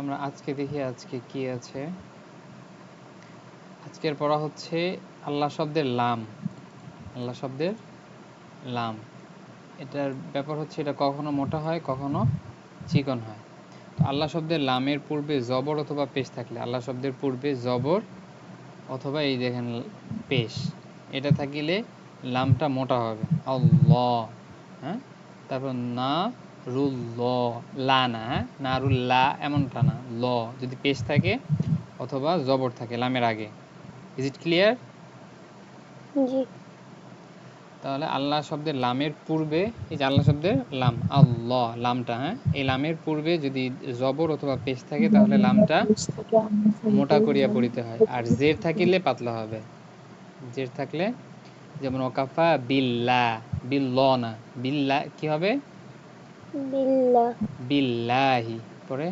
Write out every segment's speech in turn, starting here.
আমরা আজকে দেখি আজকে কি আছে। আজকের পড়া হচ্ছে আল্লাহ শব্দের লাম। আল্লাহ শব্দের লাম, এটার ব্যাপার হচ্ছে এটা কখনো মোটা হয় কখনো চিকন হয়। তো আল্লাহ শব্দের লামের পূর্বে জবর অথবা পেশ থাকলে, আল্লাহ শব্দের পূর্বে জবর অথবা এই দেখেন পেশ, এটা থাকিলে লামটা মোটা হবে। আল্লাহ, হ্যাঁ। তারপর না রুল লা, না হ্যাঁ, না রুল লা এমনটা না, ল যদি পেশ থাকে অথবা জবর থাকে লামের আগে। Is it clear? জি। তাহলে আল্লাহ শব্দের লামের পূর্বে, এই যে আল্লাহ শব্দের লাম আল্লাহ, লামটা, হ্যাঁ, এই লামের পূর্বে যদি জবর অথবা পেশ থাকে তাহলে লামটা মোটা করিয়া পড়িতে হয়, আর জের থাকিলে পাতলা হবে। জের থাকলে যেমন ওকাফা বিল্লা, বিল্ল না, বিল্লা কি হবে? বিল্লাহ। বিল্লাহি। পরে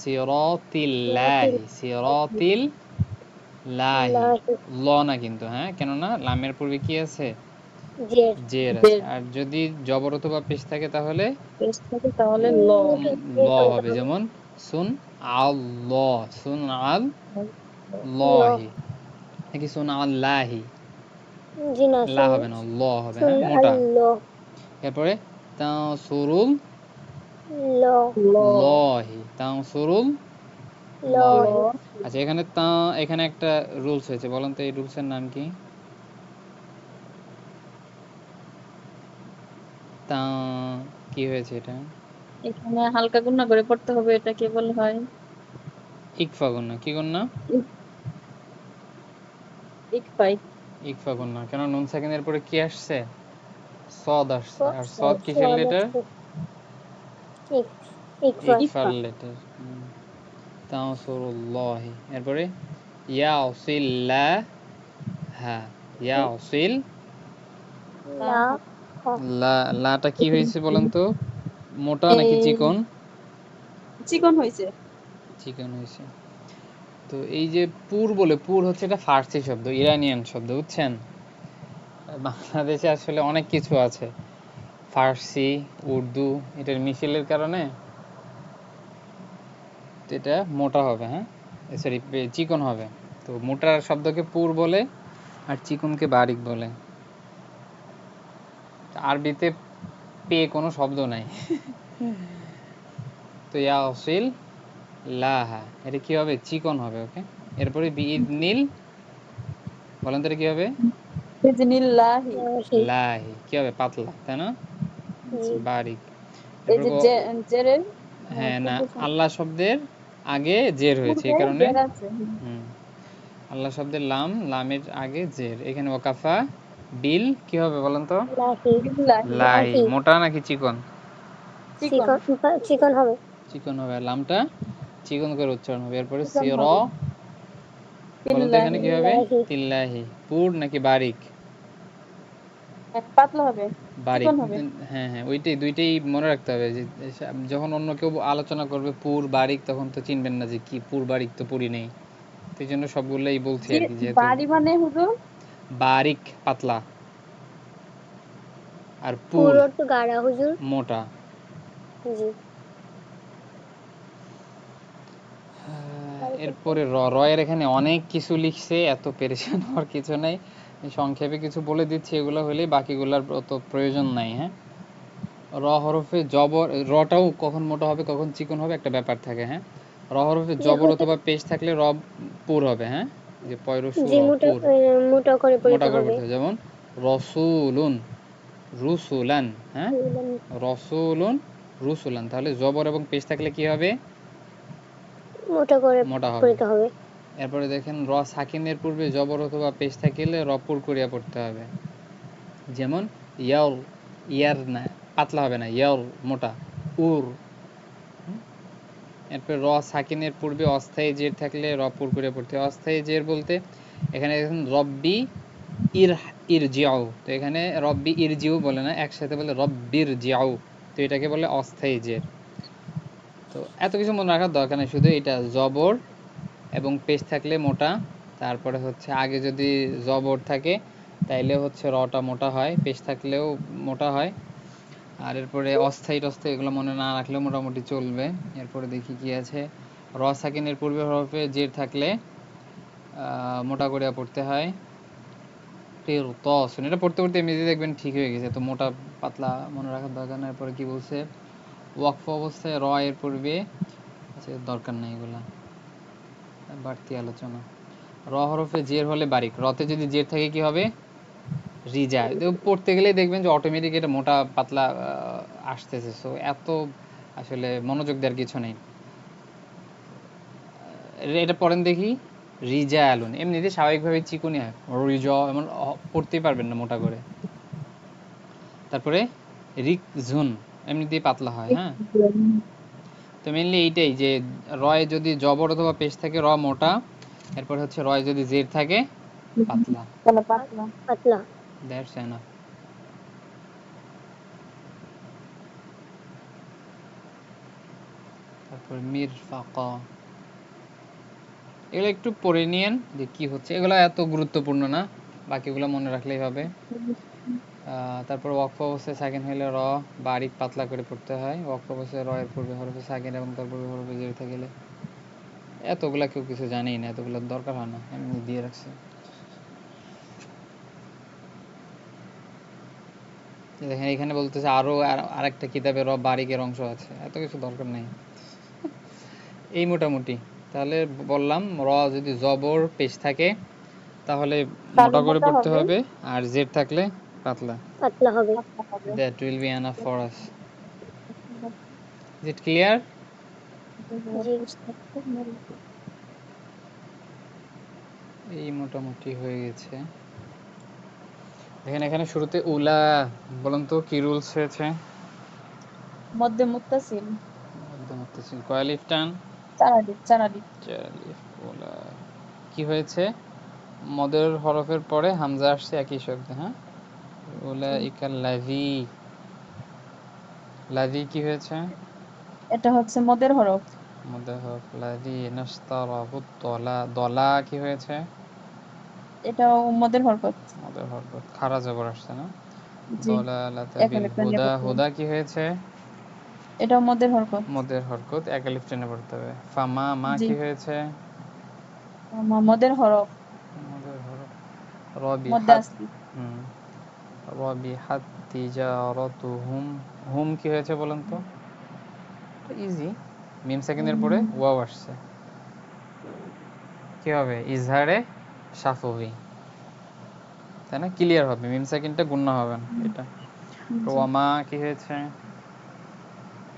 সিরাতিল্লাহি, সিরাতিল লাহি, লাহি। ল না কিন্তু, হ্যাঁ, কেননা লামের পূর্বে কি আছে? জের। জের আছে। আর যদি জবর অথবা পেশ থাকে তাহলে ল ল হবে, যেমন সুন আল্লাহ, সুন আল ল। লহি, নাকি সুন আল্লাহি, জি না, লা হবে না, ল হবে, সুন হ্যাঁ, মোটা। আল্লাহ। এরপরে তানসুরুল ল। লহি, তানসুরুল লহি। লহি। আচ্ছা, এখানে একটা রুলস হয়েছে, বলেন তো এই রুলসের নাম কি? তা কি হয়েছে এটা? এখানে হালকা গুণা করে পড়তে হবে, এটা কি বলা হয়? ইকফা গুন্না। কি গুন্না? ইকফাই। ইকফা গুন্না। কেন? নুন সাকিনের পরে কি আসছে? সদ আসছে, আর সদ কিসের সোয়াদ লেটার? আছে। ইকফা। ইকফার লেটার। তানসুরুল্লাহি। এরপরে ইয়াসিল্লা, হ্যাঁ, ইয়াসিল লা। লা, লাটা কি হয়েছে বলেন তো? মোটা নাকি চিকন? চিকন হয়েছে। চিকন হয়েছে। তো এই যে পুর বলে, পুর হচ্ছে এটা ফার্সি শব্দ, ইরানিয়ান শব্দ, বুঝছেন? বাংলাদেশে আসলে অনেক কিছু আছে, ফার্সি, উর্দু, এটার মিশেলের কারণে তো এটা মোটা হবে, হ্যাঁ, সরি চিকন হবে। তো মোটার শব্দকে পুর বলে আর চিকনকে বারিক বলে। আরবিতে পে কোনো শব্দ নাই। তো ইয়া অসিল লাহা, এটা কি হবে? চিকন হবে, ওকে। এরপরে বিদ নীল, বলেন তো এটা কি হবে? বিজনিল্লাহি। লাহি, কি হবে? পাতলা, তাই না? জি। বারিক। এই এরপর যে জেরের হ্যাঁ, না, পূর্ব আল্লাহ শব্দের আগে জের হয়েছে, এই পূর্বে কারণে জের আছে। আল্লাহ শব্দের লাম, লামের আগে জের। এখানে ওয়াকাফা বিল কি হবে বলেন তো? লাহি। বিল্লাহি। লাহি, মোটা নাকি চিকন? চিকন। চিকন হবে। চিকন হবে, আর লামটা চিকন করে উচ্চারণ হবে। এরপরে চিকন সির, হবে। বলেন তো এখানে বিল্লাহি। কি হবে? লাহি। তিল্লাহি, পুর নাকি বারিক? পাতলা হবে, বারিক। চিকন হবে। হ্যাঁ হ্যাঁ, ওইটাই, দুইটাই মনে রাখতে হবে। যে যখন অন্য কেউ আলোচনা করবে পুর বারিক, তখন তো চিনবেন না যে কি পুর বারিক, তো পুরি নেই। সেই জন্য সবগুলোই বলছি যে আর কি, যেহেতু বাড়ি মানে হুজুর বারিক পাতলা, আর পুর পুরো তো গাঢ়া হুজুর। মোটা। জি। এরপরে রয়ের এখানে অনেক কিছু লিখছে, এত পেরেশান হওয়ার কিছু নাই, সংক্ষেপে কিছু বলে দিচ্ছি, এগুলো হলেই বাকিগুলোর অত প্রয়োজন নাই, হ্যাঁ। র হরফে জবর, রটাও কখন মোটা হবে কখন চিকন হবে একটা ব্যাপার থাকে, হ্যাঁ। র হরফে জি জবর হুজুর। অথবা পেশ থাকলে র পুর হবে, হ্যাঁ, যে পয়রসু জি র মোটা পুর, মোটা করে মোটা পড়িতে করে হবে। পড়তে হবে। যেমন রসুলুন, রুসুলান, হ্যাঁ, রসুলুন রুসুলান, তাহলে জবর এবং পেশ থাকলে কি হবে? মোটা করে মোটা হবে। পড়িতে হবে। এরপরে দেখেন র সাকিনের পূর্বে জবর অথবা পেশ থাকিলে রপুর করিয়া পড়তে হবে। যেমন ইয়াল, ইয়ার না, পাতলা হবে না, ইয়াল মোটা, উর। এরপর র সাকিনের পূর্বে অস্থায়ী জের থাকলে রপুর করিয়া পড়তে হবে। অস্থায়ী জের বলতে এখানে দেখুন রব্বি ইর, ইর জিয়াও, তো এখানে রব্বি ইর জিউ বলে না, একসাথে বলে রব্বির জিয়াও, তো এটাকে বলে অস্থায়ী জের। তো এত কিছু মনে রাখার দরকার নেই, শুধু এটা জবর এবং পেশ থাকলে মোটা, তারপরে হচ্ছে আগে যদি জবর থাকে তাইলে হচ্ছে রটা মোটা হয়, পেশ থাকলেও মোটা হয়। আর এরপরে অস্থায়ী টস্থায়ী এগুলো মনে না রাখলেও মোটামুটি চলবে। এরপরে দেখি কি আছে। র সাকিনের পূর্বে হরফে জের থাকলে মোটা করে পড়তে হয় কিরতসুন। এটা পড়তে পড়তে এমনিতে দেখবেন ঠিক হয়ে গেছে, তো মোটা পাতলা মনে রাখার দরকার নাই। এরপরে কি বলছে, ওয়াকফ অবস্থায় র এর পূর্বে, আচ্ছা দরকার নাই এগুলা, বাড়তি আলোচনা। র হরফে জের হলে বারিক, রতে যদি জের থাকে কি হবে, রিজা। পড়তে গেলেই দেখবেন যে অটোমেটিক এটা মোটা পাতলা আসতেছে, সো এত আসলে মনোযোগ দেওয়ার কিছু নেই। এটা পড়েন দেখি, রিজা আলুন, এমনিতে স্বাভাবিকভাবে চিকুনি হয়, রিজ এমন পড়তেই পারবেন না মোটা করে। তারপরে রিক ঝুন এমনিতেই পাতলা হয়। হ্যাঁ, তো মেনলি এইটাই যে রয় যদি জবর অথবা পেশ থাকে র মোটা, এরপর হচ্ছে রয় যদি জের থাকে পাতলা। তাহলে পাতলা। পাতলা। That's enough. তারপর মিরফাকা, এগুলো একটু পড়ে নিয়েন যে কি হচ্ছে, এগুলো এত গুরুত্বপূর্ণ না, বাকিগুলো মনে রাখলেই হবে। তারপর ওয়াকফ অবস্থায় সাকিন হইলে র বারিক পাতলা করে পড়তে হয়। ওয়াকফ অবস্থায় র এর পূর্বে হরফে সাকিন এবং তার পূর্বে হরফে জের থাকলে, এতগুলা কেউ কিছু জানেই না, এতগুলোর দরকার হয় না, এমনি দিয়ে রাখছে। দেখেন এখানে বলতেছে আরো আরেকটা কিতাবে র বারিকের অংশ আছে, এত কিছু দরকার নেই, এই মোটামুটি। তাহলে বললাম র যদি জবর পেশ থাকে তাহলে তাহলে মোটা করে মোটা পড়তে হবে, হবে, আর জেড থাকলে পাতলা। পাতলা হবে। পাতলা হবে। That will be enough for us. Is it clear? জি। এই মোটামুটি হয়ে গেছে। দেখেন এখানে শুরুতে উলা, বলুন তো কি রুলস হয়েছে? মধ্যে মুত্তাসিল, একদম উত্তেছিল, কয় আলিফ টান? চার আলিফ। চার আলিফ। উলা কি হয়েছে, মদের হরফের পরে হামজা আসছে একই শব্দে। হ্যাঁ, উলা ইকাল লাজি, লাজি কি হয়েছে, এটা হচ্ছে মদের হরফ। মদের হরফ লাজি। নাস্তারাবুত দলা, দলা কি হয়েছে, এটাও মদের হরকত। মদের হরফ খারা জবর আসছে না, জি, দলালাতা এক বিল আলিফ টানিয়ে হুদা, পড়তে হবে। হুদা কি হয়েছে, এটাও মদের হরকত। মদের হরকত এক আলিফ টেনে পড়তে হবে। ফামা, মা জি, কি হয়েছে, মদের হরফ, মদের হরফ। মধ্যে রবিহাত, আসলি। হুম, রবিহাত তিজারতুহুম, হুম কি হয়েছে বলেন তো, ইজি, মিম সেকেন্ডের পরে ওয়াও আসছে, কি হবে, ইজহারে সাফবি, তাই না, ক্লিয়ার হবে, মিম সেকেন্ডটা গুণনা হবে না এটা। জি, ওয়ামা কি হয়েছে,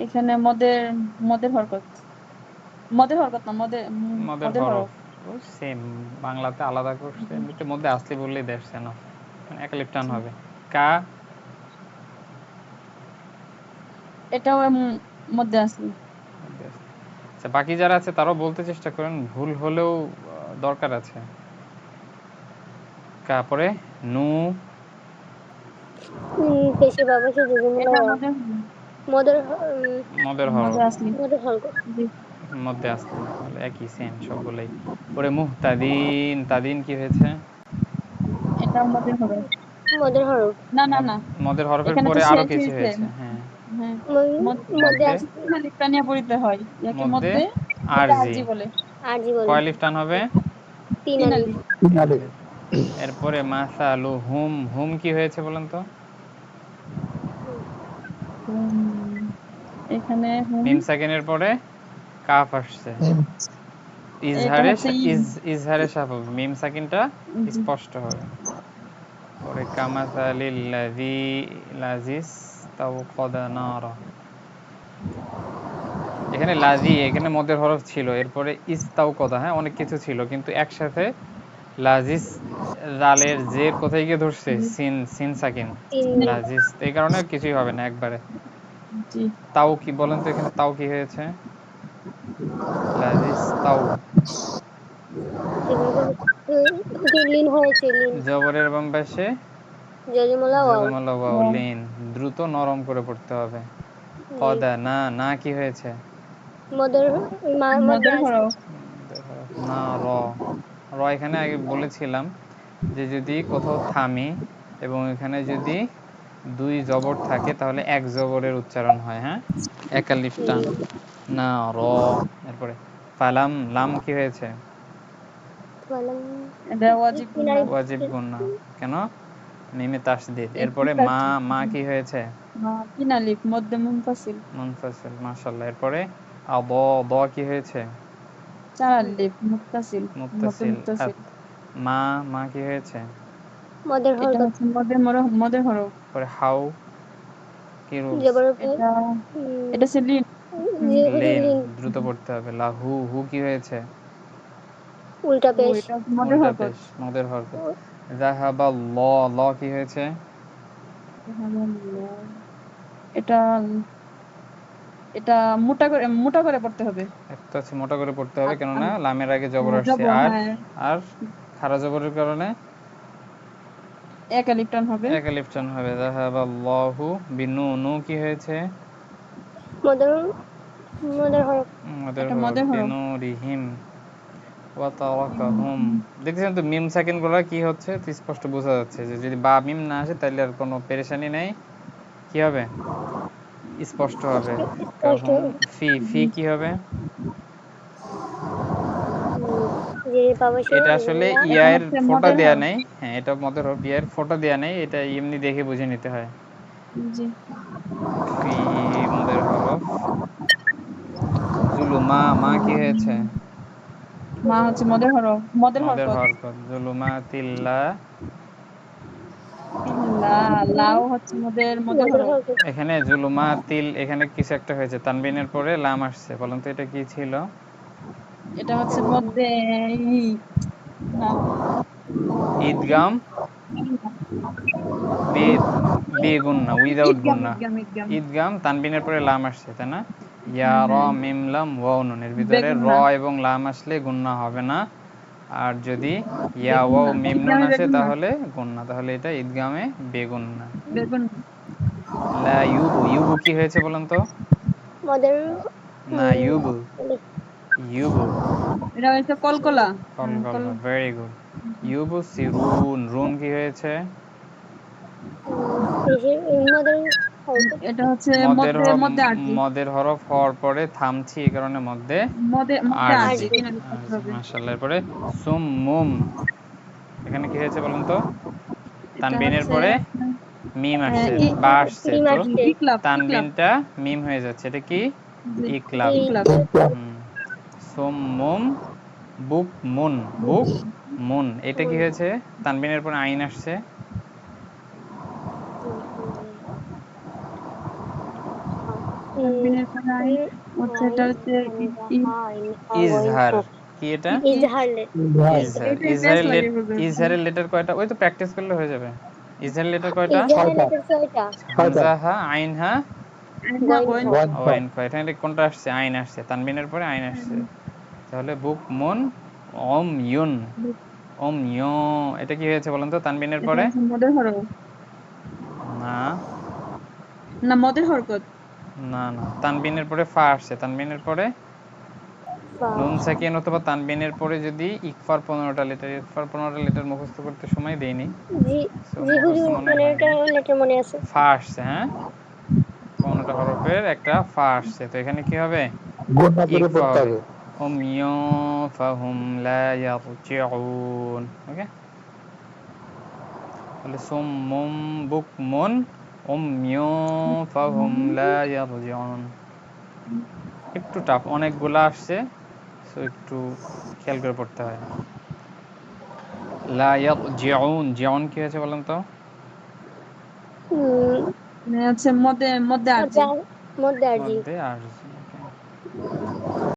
এখানে মদের, মদের হরকত, মদের হরকত না, মদের মদের মদের হরফ, হরফ। ও সেম, বাংলাতে আলাদা করছে, জি, এমনিতে মধ্যে আসলি বললেই দেখছে না, এক আলিফ টান জি। হবে। কা, এটাও মধ্যে আসলি। মধ্যে আসলি। আচ্ছা বাকি যারা আছে তারাও বলতে চেষ্টা করেন, ভুল হলেও দরকার আছে। কা পরে নু, পেশে বাবা সে জুজুমুলা এটা ওয়াও। মদের, মদের মদের মধ্যে হরফ, আসলি। মদের হরকত। জি, মধ্যে আসলি, তাহলে একই সেম সবগুলোই। পরে মুহতাদিন, তাদিন কি হয়েছে, এটাও মদের হরফ। মদের হরফ। না না না, মদের হরফের এখানে তো পরে আরো শেষ কিছু হয়েছে। হয়েছে। হ্যাঁ, হ্যাঁ, মধ্যে মধ্যে, আসলি। লিফটা নিয়ে পড়িতে হয় ইয়াকে মধ্যে মধ্যে, এটা আরজি, আরজি বলে। আরজি বলে। কয় আলিফ টান হবে, 3 তিন আলিফ। আলিফ। এরপরে মাসালু হুম, হুম কি হয়েছে বলেন তো, হুম, এখানে হুম, মিম সেকেন্ডের পরে কাফ আসছে, এটা ইজহারে হচ্ছে ইজহারে সাফাবি, মিম সাকিনটা জি, স্পষ্ট হবে। পরে কামাসালিল লাযী, লাযিস তাওকাদা নারা, এখানে লাযী, এখানে মদের হরফ ছিল, এরপরে ইস্তাওকদা, হ্যাঁ অনেক কিছু ছিল, কিন্তু একসাথে লাজিস, জালের জের কোথায় গিয়ে ধরছে, সিন, সিন সাকিন, 3 লাজিস, এই কারণে কিছুই হবে না একবারে। জি। তাও কি বলেন তো, এখানে তাও কি হয়েছে, লাজিস তাও, যেভাবে ওকে লিন হয়েছে লিন। জবরের বাম পাশে জজমুলা ওয়াও। জজমাল্লা ওয়াও, ও, লিন, দ্রুত নরম করে পড়তে হবে। জি। কদা, না, না কি হয়েছে, মদের মধ্যে মদের আসলি। হরফ। না র, র এখানে আগে বলেছিলাম যে যদি কোথাও থামি এবং এখানে যদি দুই জবর থাকে তাহলে এক জবরের উচ্চারণ হয়। হ্যাঁ, একালিফ টান, জি। না র, এরপরে ফালাম লাম কি হয়েছে? ফালাম এটা ওয়াজিব গুন্না। কিনারি ওয়াজিব গুন্না। কেন? মিমে তাসদিদ। এরপরে ঠিক মা আছে। মা কি হয়েছে? তিন আলিফ মধ্যে মুনফাসিল। মুনফাসিল, মাশাআল্লাহ। এরপরে দ দ কি হয়েছে? 4 আলিফ মুত্তাসিল, মধ্যে মুত্তাসিল। মুত্তাসিল। মা মা কি হয়েছে? মদের এটা হরকত হচ্ছে মদের হরফ। পরে হাউ কি রুলস? জবর উপর এটা উম, এটা হচ্ছে লিন। হুজুর লিন, লিন দ্রুত পড়তে হবে। লাহু হু কি হয়েছে? উল্টা ও পেশ এটা হচ্ছে মদের উল্টা হরকত। পেশ, মদের হরকত। যাহাবা ল ল কি হয়েছে? এটা এটা মোটা করে পড়তে হবে। একটা হচ্ছে মোটা করে পড়তে হবে, আর কেননা লামের আগে জবর আসছে। জবর, আর হ্যাঁ। আর খাড়া জবরের কারণে এক আলিফ টান হবে। এক আলিফ টান হবে। যাহাবাল্লাহু বিনু কি হয়েছে? মদের মদের হরকত মদের এটা হরফ। মদের হরফ। বিনুরিহিম ওয়া তারাকাহুম। দেখতেছেন তো মিম সাকিন গুলা কি হচ্ছে, তো স্পষ্ট বোঝা যাচ্ছে যে যদি বা মিম না আসে তাহলে আর কোনো পেরেশানি নেই। কি হবে? স্পষ্ট হবে। স্পষ্ট কাহুম। ফি ফি কি হবে? উম, যে পাবসে এটা আসলে গুন্না এটা ইয়ার হচ্ছে ফোঁটা মদের দেয়া হরফ। নেই। হ্যাঁ, এটা মদের হরফ। ইয়ার ফোঁটা দেয়া নেই, এটা এমনি দেখে বুঝে নিতে হয়। জি। ফি মদের হরফ। জুলুমা মা কি হয়েছে? মা হচ্ছে মদের হরফ, মদের মদের হরকত। হরকত। জুলুমা তিল্লা। তিল্লা লাও হচ্ছে মদের মদের হরফ। হরকত এখানে জুলুমা তিল, এখানে কিছু একটা হয়েছে, তানবিনের পরে লাম আসছে। বলেন তো এটা কি ছিল? এটা হচ্ছে তানবিন মধ্যে ই না ঈদগাম বে বে গুন্না, উইদাউট ঈদগাম গুন্না। ঈদগাম ঈদগাম। ঈদগাম তানবিনের পরে লাম আসছে, তাই না? ইয়া হ্যাঁ র হ্যাঁ মিম লাম ওয়াও নুন, এর ভিতরে র বেগুন্না। এবং লাম আসলে গুন্না হবে না। আর যদি ইয়া ওয়াও বেগুন্না মিম নুন ঈদগামে আসে বেগুন্না। তাহলে গুন্না, তাহলে এটা ঈদগামে বেগুন্না। বেগুন। লা ইউবু ইউবু কি হয়েছে বলেন তো? মদের না, ইউবু ইউবু এটা হচ্ছে কলকলা। হ্যাঁ কলকল্লা। Very good. ইউবু সিরুন রুন কি হয়েছে? পেশের মদের হরকত এটা হচ্ছে মদের মধ্যে হ- মধ্যে আরজি। মদের হরফ হওয়ার পরে থামছি, এই কারণে মধ্যে মধ্যে মধ্যে আরজি আরজি। আরজি তিন আলিফ পড়তে আরজি, হবে। মাশাআল্লাহ। এরপরে সুম মুম, এখানে কি হয়েছে বলেন তো? এটা তানবিনের হচ্ছে পরে মিম আসছে, বা আসছে, মিম তো আসছে ইকলাব ইকলাব। তানবিনটা মিম হয়ে যাচ্ছে। এটা কি? জি, ইকলাব। ইকলাব। হুম। সুম মুম বুক মুন, বুক মুন। এটা কি হয়েছে? তানবিনের পরে আইন আসছে। তানবিনের পরে আইন হচ্ছে, এটা হচ্ছে ইজ- ইজহার। কি এটা? ই- ইজহারলে ইজহার। এটাই পেস লাগে হুজুর। ইজহারের লেটার কয়টা? ওই তো প্র্যাকটিস করলে হয়ে যাবে। ইজহারের লেটার কয়টা? ইজহারের লেটার ছয়টা হামজা হা, আইন হা, না গইন খ গোয়েন ও আইন খ। এখানে কোনটা আসছে? আইন আসছে, তানবিনের পরে আইন আসছে। তাহলে বুক মুন অম ইউন, ওম ইয়। এটা কি হয়েছে বলেন তো তানবিনের এটা পরে? হচ্ছে মদের হরফ। না না মদের হরকত। না না, তানবিনের পরে ফা আসছে। তানবিনের পরে নুন ফাস্ট সাকিন অথবা তানবিনের পরে যদি ইকফার 15টা লেটার, ইকফার 15টা লেটার মুখস্থ করতে সময় দেয়নি, জি সো জি মুখস্থ হুজুর মনে হয় পনেরোটা না। লেটার মনে আছে ফা আসছে, হ্যাঁ, 15টা হরফের একটা ফা আসছে, তো এখানে কি হবে? গুণা করে ইকফা পড়তে হবে। হবে। হুম ইয় ফাহুম লা ইয়ারজিউন। ওকে, তাহলে সুম্মুম বুকমুন উময়ু ফাহুম লা ইয়ারজিউন। একটু টাফ, অনেকগুলা আসছে, সো একটু খেয়াল করে পড়তে হয়। লা ইয়ারজিউন, জিউন কি হয়েছে বলেন তো? উম মানে হচ্ছে মধ্যে মধ্যে আরজি। মধ্যে মধ্যে আর জি মধ্যে আরজি।